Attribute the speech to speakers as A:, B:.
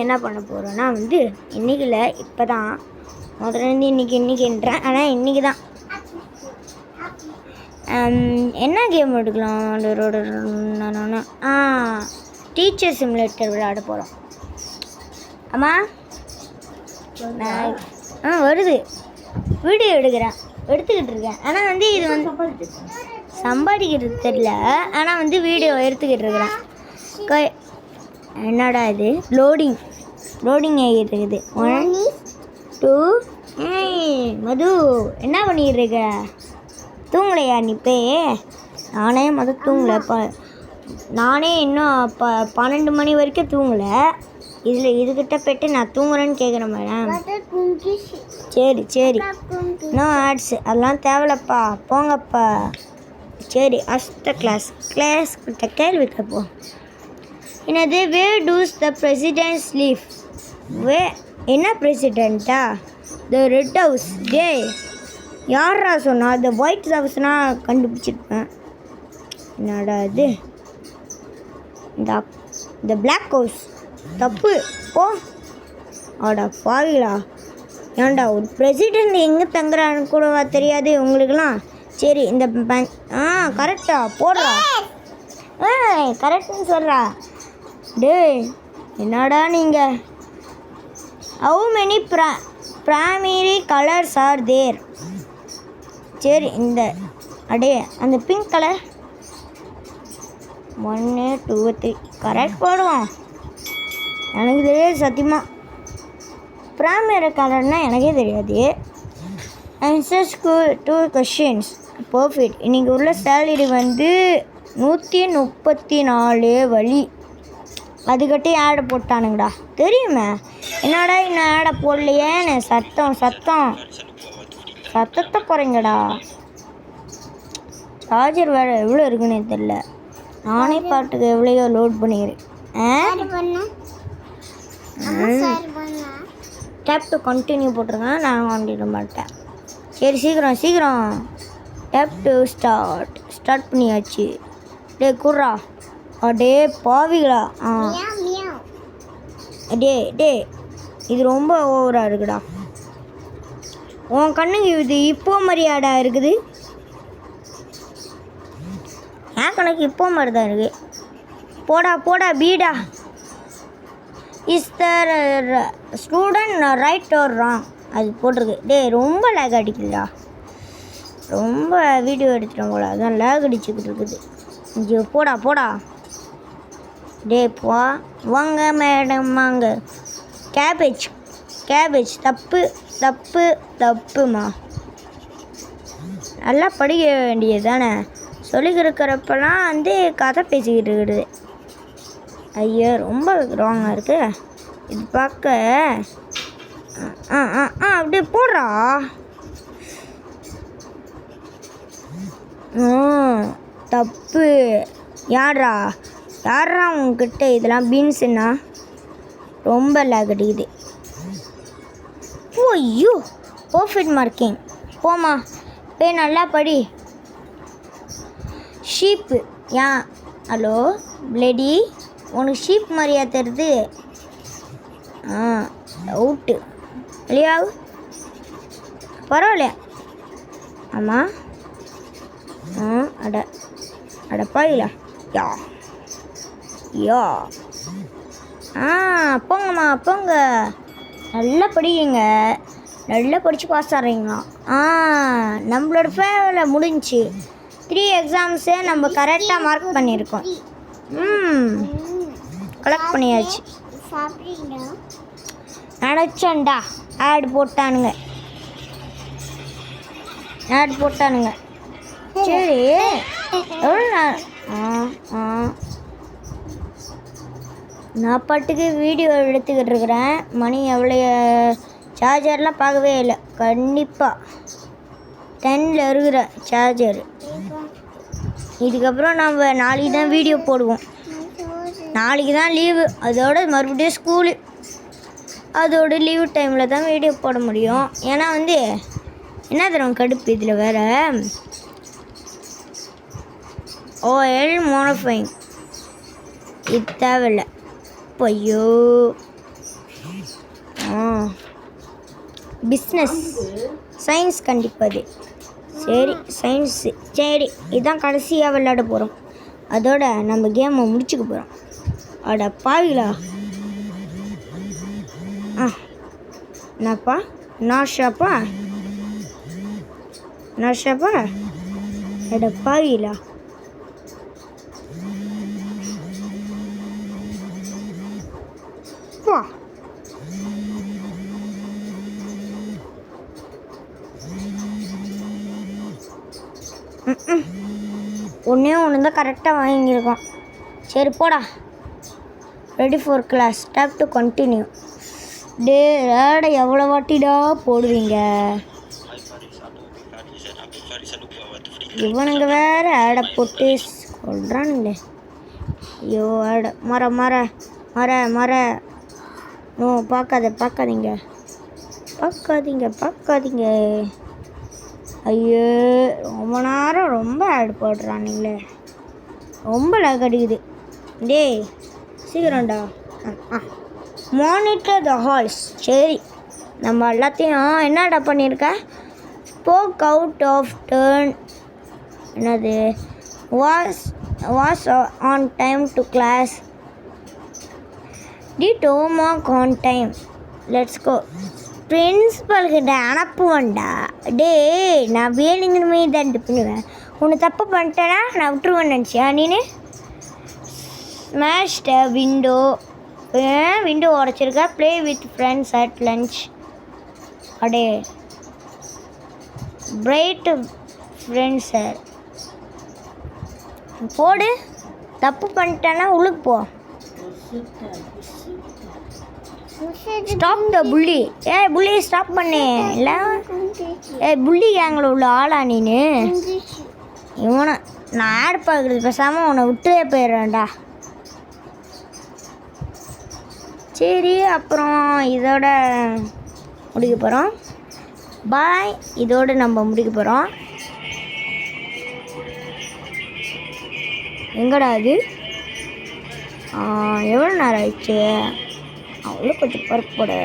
A: என்ன பண்ண போகிறோன்னா இன்றைக்கி இல்லை இப்போ தான் முதல்ல இன்றைக்கின்றேன். ஆனால் இன்றைக்கி தான் என்ன கேம் எடுக்கலாம்? டீச்சர் சிமுலேட்டர் விளையாட போகிறோம். அம்மா வருது, வீடியோ எடுத்துக்கிட்டு இருக்கேன். ஆனால் இது சம்பாதிக்கிறது தெரில. ஆனால் வீடியோ எடுத்துக்கிட்டு இருக்கிறேன். என்னடா இது லோடிங் ஆகிட்டு இருக்குது. 1 2 மது என்ன பண்ணிக்கிட்டு இருக்க? தூங்கலையா நீ? நானே தூங்கலை. நானே இன்னும் 12 மணி வரைக்கும் தூங்கலை. இதுக்கிட்ட போய்ட்டு நான் தூங்குறேன்னு கேட்குறேன் மேடம். சரி இன்னும் ஆட்ஸ் அதெல்லாம் தேவையில்லப்பா, போங்கப்பா. சரி அடுத்த கிளாஸ் கிட்ட கேள்வி கேட்போம். என்னது where does the presidents leave? என்ன பிரசிடெண்ட்டா? The red house. யாரா சொன்னா? த ஒயிட் ஹவுஸ்னால் கண்டுபிடிச்சிருப்பேன். என்னடா இது? இந்த பிளாக் ஹவுஸ். தப்பு போ. ஆடா பாவிங்களா, ஏன்டா ஒரு பிரசிடெண்ட் எங்கே தங்குறான்னு கூடவா தெரியாது உங்களுக்குலாம்? சரி இந்த கரெக்டா போடுறா. கரெக்டுன்னு சொல்கிறா. என்னடா நீங்கள்? How many primary colours are there? சரி அந்த பிங்க் கலர் 1 2 3 கரெக்ட் போடுவோம். எனக்கு தெரியாது சத்தியமாக. பிரைமரி கலர்னால் எனக்கே தெரியாது. Answers 2 questions. பர்ஃபெக்ட். இன்றைக்கி உள்ள சேலரி 134 வழி. அதுக்கிட்டே ஆடை போட்டானுங்கடா. தெரியுமே. என்னடா இன்னும் ஆடை போடலையேன்னு சத்தத்தை குறைங்கடா. சார்ஜர் வேறு எவ்வளோ இருக்குன்னு தெரில. நானே பாட்டுக்கு எவ்வளையோ லோட் பண்ணிக்கிறேன். டேப் டு கண்டினியூ போட்டிருக்கேன். நான் வாங்கிட மாட்டேன். சரி சீக்கிரம் டேப் டு ஸ்டார்ட் பண்ணியாச்சு. குர்ரா. அடே பாவிகளா. இது ரொம்ப ஓவராக இருக்குடா. உன் கண்ணுக்கு இது இப்போ மரியாடா இருக்குது. என் கணக்கு இப்போ மாதிரி தான் இருக்குது. போடா பீடா. Is the student right or wrong? அது போட்டிருக்கு. ரொம்ப லேக் அடிக்குதுடா. ரொம்ப வீடியோ எடுத்துட்டோம் போல, அதான் லேக் அடிச்சுக்கிட்டு இருக்குது. போடா போ. வாங்க மேடம் வாங்க. கேபேஜ் தப்புமா. நல்லா படிக்க வேண்டியது தானே. சொல்லிக்கிறப்பெல்லாம் கதை பேசிக்கிட்டு இருக்குது. ஐயோ ரொம்ப ராங்காக இருக்கு இது பார்க்க. அப்படியே போடுறா. தப்பு. யாரா உங்ககிட்ட இதெல்லாம் பீன்ஸுன்னா ரொம்ப லேக் அடிக்குது. ஐயோ பர்ஃபெக்ட் மார்க்கிங். போமா போய் நல்லா படி. ஷீப்பு. ஹலோ பிளேடி, உனக்கு ஷீப் மாதிரியா தெரியுது? அவுட்டு இல்லையா? பரவாயில்லையா? ஆமாம். அடப்பாயில. யா போங்கம்மா போங்க. நல்லா படிங்க. நல்லா படித்து பாஸ் ஆகிறீங்களா? நம்மளோட ஃபேவரில் முடிஞ்சு 3 எக்ஸாம்ஸே நம்ம கரெக்டாக மார்க் பண்ணியிருக்கோம். கலெக்ட் பண்ணியாச்சு. நினச்சேன்டா. ஆட் போட்டானுங்க. சரி எவ்வளோ நான் பாட்டுக்கு வீடியோ எடுத்துக்கிட்டு இருக்கிறேன். மணி எவ்வளோ? சார்ஜர்லாம் பார்க்கவே இல்லை. கண்டிப்பாக 10ல் இருக்கிற சார்ஜர். இதுக்கப்புறம் நம்ம நாளைக்கு தான் வீடியோ போடுவோம். நாளைக்கு தான் லீவு. அதோட மறுபடியும் ஸ்கூலு. அதோட லீவு டைமில் தான் வீடியோ போட முடியும். ஏன்னா என்ன தரும் கடுப்பு இதில் வேறு. ஓஎல் மோனோஃபைன் இது தேவையில்லை. ஐயோ பிஸ்னஸ் சயின்ஸ் கண்டிப்பது. சரி சயின்ஸு. சரி இதுதான் கடைசியாக விளையாட போகிறோம். அதோட நம்ம கேமை முடிச்சுக்க போகிறோம். அட பாவிலா. என்னப்பா நாஷாப்பா அட பாவிலா. பா ஒன்றே ஒன்று தான் கரெக்டாக வாங்கியிருக்கோம். சரி போடா. Ready for class. Stop to continue. டே ஆடை எவ்வளோ வாட்டிடா போடுவீங்க? இவனுங்க வேறு ஆடை போட்டு சொல்கிறானுங்களே. ஐயோ ஆடை மர நோ பார்க்காதீங்க. ஐயோ ரொம்ப நேரம் ரொம்ப ஆட் போடுறானுங்களே. ரொம்ப லாக் அடிக்குது. டேய் சீக்கிரம்டா. மானிட்டர் த ஹால்ஸ். சரி நம்ம எல்லாத்தையும் என்னடா பண்ணியிருக்க? Spoke out of turn. என்னது? Was on time to class. Did homework on time. Let's go. பிரின்ஸிபல்கிட்ட அனுப்புவேன்டா. டே நான் வேணுங்கன்னு தான் இது பண்ணுவேன். உன்னை தப்பு பண்ணிட்டேன்னா நான் விட்டுருவேன்னு நினச்சியா நீனு? Smash the window. விண்டோ உடச்சிருக்க. Play with friends at lunch. அடே பிரைட் ஃப்ரெண்ட்ஸ் சார் போடு. தப்பு பண்ணிட்டேன்னா உள்ளுக்கு போ. ஸ்டாப் த புள்ளி. புள்ளி ஸ்டாப் பண்ணு. இல்லை புள்ளி கேங்கில் உள்ள ஆளா நீனு? இவனை நான் ஆட் பார்க்குறது பேசாமல் உன்னை விட்டே போயிடுறேன்டா. சரி அப்புறம் இதோட முடிக்க போகிறோம். பாய். இதோடு நம்ம முடிக்க போகிறோம். எங்கடா இது? எவ்வளோ நேரம் ஆயிடுச்சு? அவ்வளோ கொஞ்சம் பருப்பு போடு.